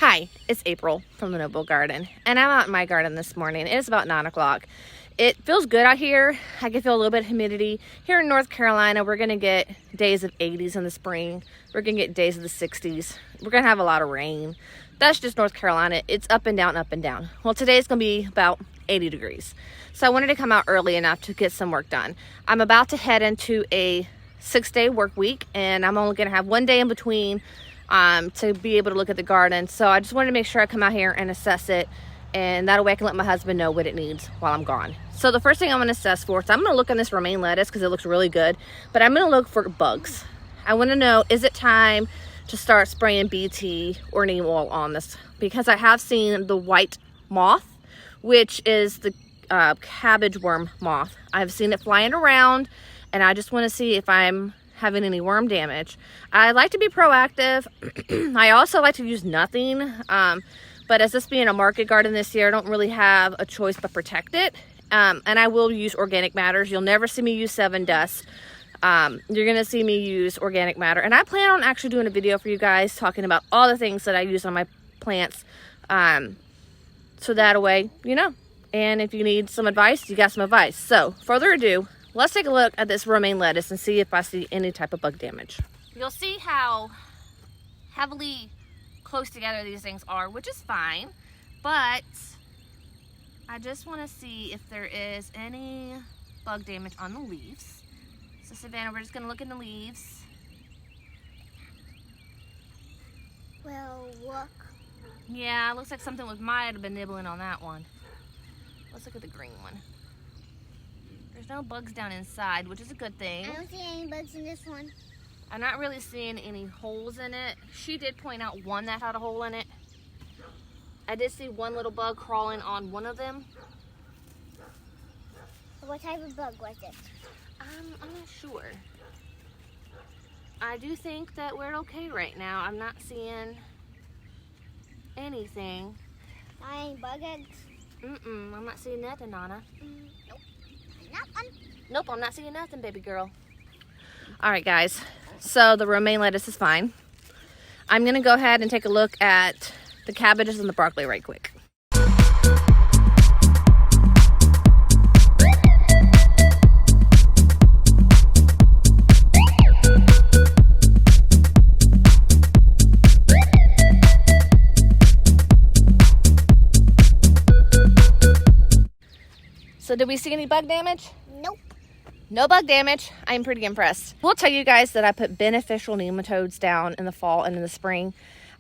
Hi, it's April from the Noble Garden, and I'm out in my garden this morning. It's about 9 o'clock. It feels good out here. I can feel a little bit of humidity. Here in North Carolina, we're going to get days of 80s in the spring. We're going to get days of the 60s. We're going to have a lot of rain. That's just North Carolina. It's up and down, up and down. Well, today it's going to be about 80 degrees. So I wanted to come out early enough to get some work done. I'm about to head into a 6-day work week, and I'm only going to have one day in between to be able to look at the garden. So I just wanted to make sure I come out here and assess it, and that way I can let my husband know what it needs while I'm gone. So the first thing I'm going to assess for, so I'm going to look on this romaine lettuce because it looks really good, but I'm going to look for bugs. I want to know, is it time to start spraying BT or neem oil on this? Because I have seen the white moth, which is the cabbage worm moth. I've seen it flying around, and I just want to see if I'm having any worm damage. I like to be proactive. I also like to use nothing, but as this being a market garden this year, I don't really have a choice but protect it. And I will use organic matters. You'll never see me use 7 Dust. You're gonna see me use organic matter, and I plan on actually doing a video for you guys talking about all the things that I use on my plants, so that way you know. And if you need some advice, you got some advice. So further ado, let's take a look at this romaine lettuce and see if I see any type of bug damage. You'll see how heavily close together these things are, which is fine, but I just want to see if there is any bug damage on the leaves. So Savannah, we're just going to look in the leaves. Well, look. Yeah, it looks like something might have been nibbling on that one. Let's look at the green one. There's no bugs down inside, which is a good thing. I don't see any bugs in this one. I'm not really seeing any holes in it. She did point out one that had a hole in it. I did see one little bug crawling on one of them. What type of bug was it? I'm not sure. I do think that we're okay right now. I'm not seeing anything. Not any bug eggs? I'm not seeing nothing, Nana. Nope. Nothing. Nope, I'm not seeing nothing, baby girl. All right, guys. So the romaine lettuce is fine. I'm going to go ahead and take a look at the cabbages and the broccoli right quick. So did we see any bug damage? Nope. No bug damage. I'm pretty impressed. We'll tell you guys that I put beneficial nematodes down in the fall and in the spring.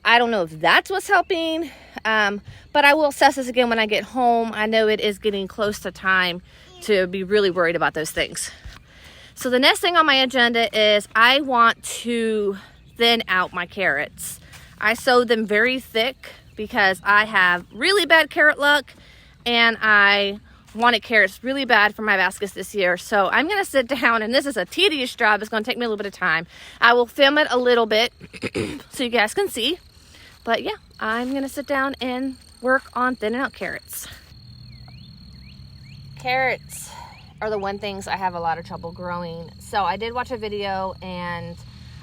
I don't know if that's what's helping, but I will assess this again when I get home. I know it is getting close to time to be really worried about those things. So the next thing on my agenda is I want to thin out my carrots. I sowed them very thick because I have really bad carrot luck, and I wanted carrots really bad for my baskets this year. So I'm going to sit down, and this is a tedious job. It's going to take me a little bit of time. I will film it a little bit so you guys can see. But yeah, I'm going to sit down and work on thinning out carrots. Carrots are the one things I have a lot of trouble growing. So I did watch a video, and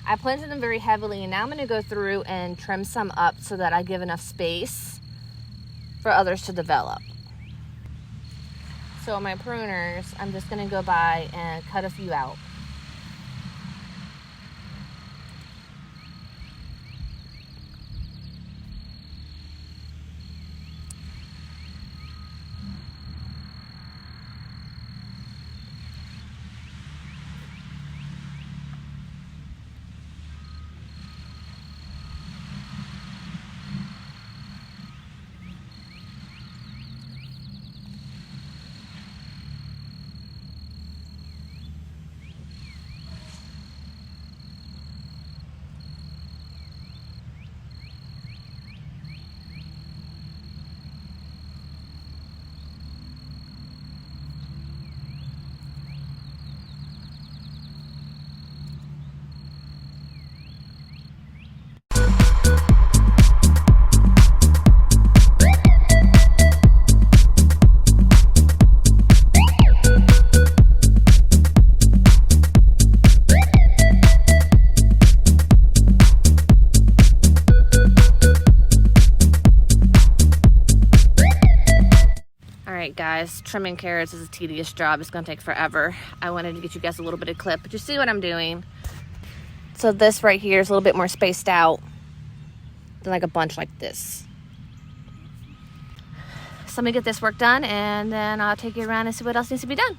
I planted them very heavily, and now I'm going to go through and trim some up so that I give enough space for others to develop. So my pruners, I'm just going to go by and cut a few out. guys, trimming carrots is a tedious job. It's gonna take forever. I wanted to get you guys a little bit of clip, but you see what I'm doing. So this right here is a little bit more spaced out than like a bunch like this. So let me get this work done and then I'll take you around and see what else needs to be done.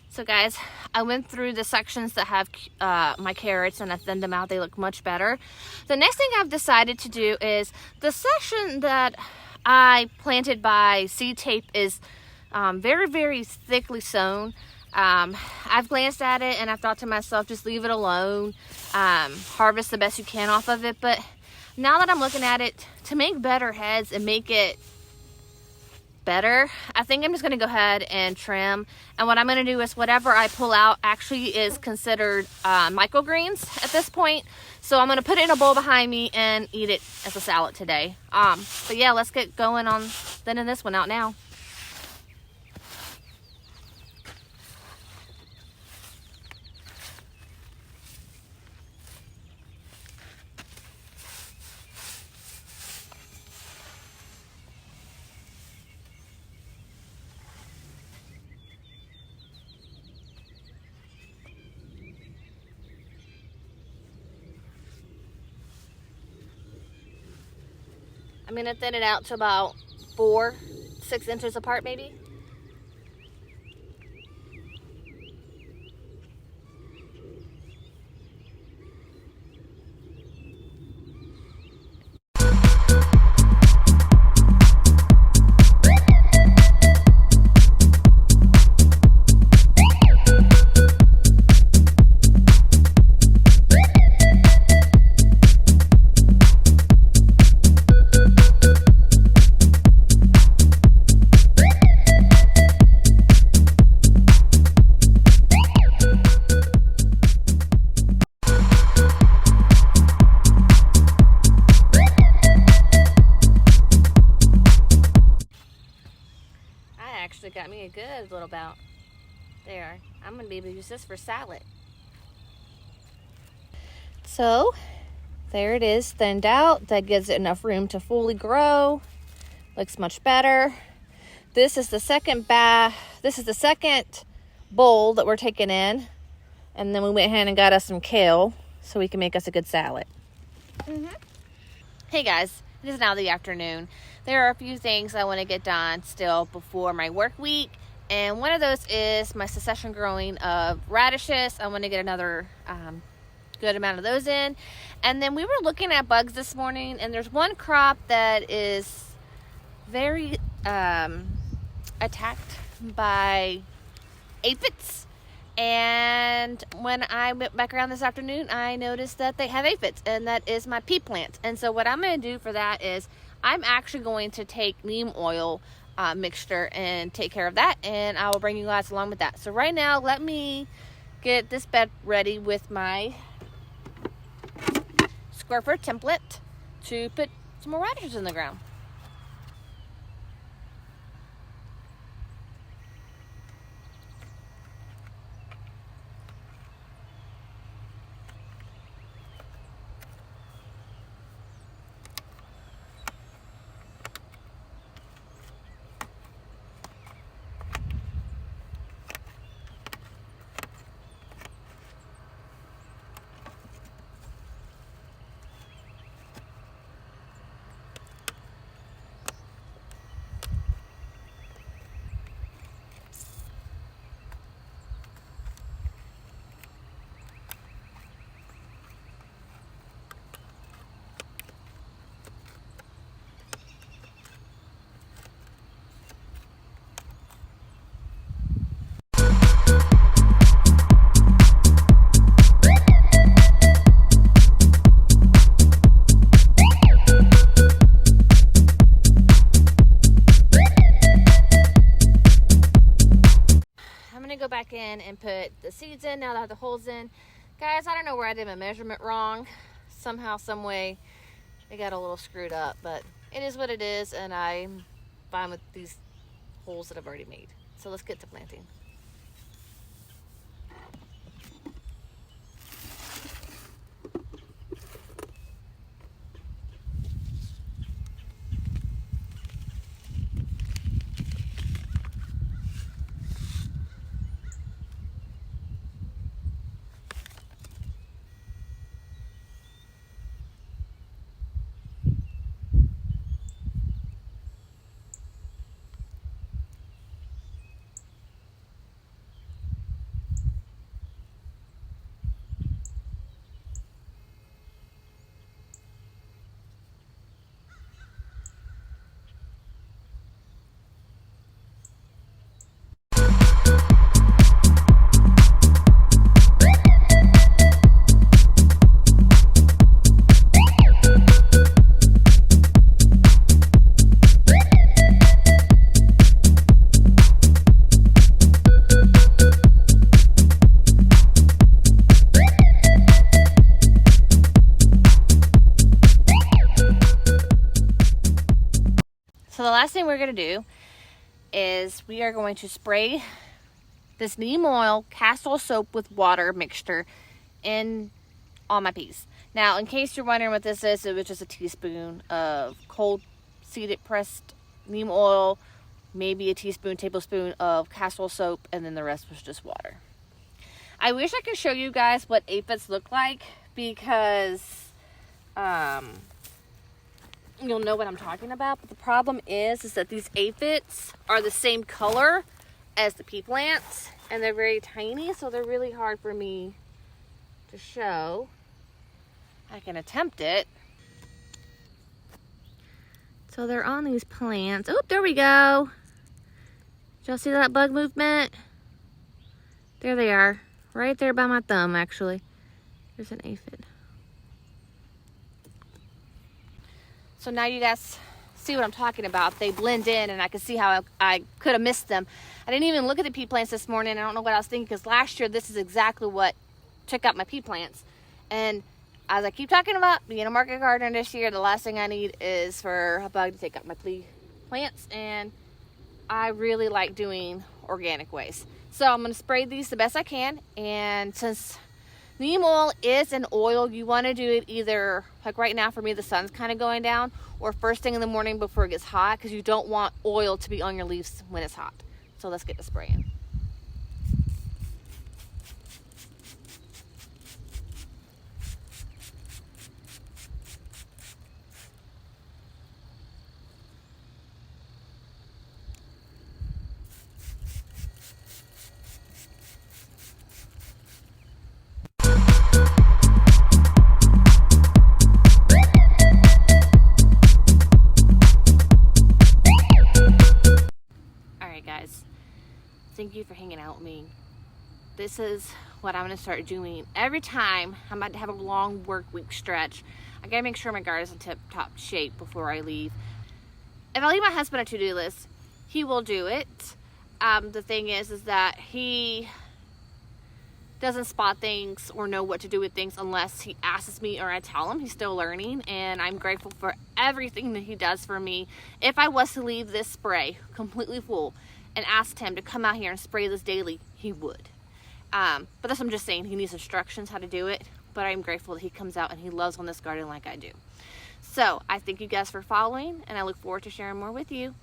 So guys, I went through the sections that have my carrots and I thinned them out. They look much better. The next thing I've decided to do is the section that I planted by seed tape is very, very thickly sown. I've glanced at it and I've thought to myself, just leave it alone. Harvest the best you can off of it. But now that I'm looking at it, to make better heads and make it better, I think I'm just going to go ahead and trim. And what I'm going to do is whatever I pull out actually is considered microgreens at this point. So I'm going to put it in a bowl behind me and eat it as a salad today. But yeah, let's get going on thinning this one out now. I'm going to thin it out to about 4-6 inches apart maybe. Actually got me a good little bout there. I'm gonna be able to use this for salad. So there it is, thinned out. That gives it enough room to fully grow. Looks much better. This is the second bowl that we're taking in, and then we went ahead and got us some kale so we can make us a good salad. Hey guys, it is now the afternoon. There are a few things I want to get done still before my work week, and one of those is my succession growing of radishes. I want to get another good amount of those in. And then we were looking at bugs this morning, and there's one crop that is very attacked by aphids. And when I went back around this afternoon, I noticed that they have aphids, and that is my pea plant. And so what I'm going to do for that is I'm actually going to take neem oil mixture and take care of that, and I will bring you guys along with that. So right now, let me get this bed ready with my square foot template to put some more radishes in the ground. Go back in and put the seeds in now that I have the holes in. Guys, I don't know where I did my measurement wrong. Somehow, some way, it got a little screwed up, but it is what it is, and I'm fine with these holes that I've already made. So let's get to planting. So the last thing we're going to do is we are going to spray this neem oil castor soap with water mixture in all my peas. Now, in case you're wondering what this is, it was just a teaspoon of cold seeded pressed neem oil, maybe a tablespoon of castor soap, and then the rest was just water. I wish I could show you guys what aphids look like, because you'll know what I'm talking about. But the problem is that these aphids are the same color as the pea plants, and they're very tiny, so they're really hard for me to show. I can attempt it. So they're on these plants. Oh, there we go. Did y'all see that bug movement? There they are. Right there by my thumb, actually. There's an aphid. So now you guys see what I'm talking about. They blend in, and I can see how I could have missed them. I didn't even look at the pea plants this morning. I don't know what I was thinking, because last year this is exactly what took out my pea plants. And as I keep talking about being a market gardener this year, the last thing I need is for a bug to take out my pea plants. And I really like doing organic ways. So I'm going to spray these the best I can. And since neem oil is an oil, you want to do it either, like right now for me, the sun's kind of going down, or first thing in the morning before it gets hot, because you don't want oil to be on your leaves when it's hot. So let's get to spraying. Guys, thank you for hanging out with me. This is what I'm going to start doing every time I'm about to have a long work week stretch. I gotta make sure my garden is in tip-top shape before I leave. If I leave my husband a to-do list, he will do it. The thing is that he doesn't spot things or know what to do with things unless he asks me or I tell him. He's still learning, and I'm grateful for everything that he does for me. If I was to leave this spray completely full and asked him to come out here and spray this daily, he would. But that's what I'm just saying. He needs instructions how to do it, but I'm grateful that he comes out and he loves on this garden like I do. So I thank you guys for following, and I look forward to sharing more with you.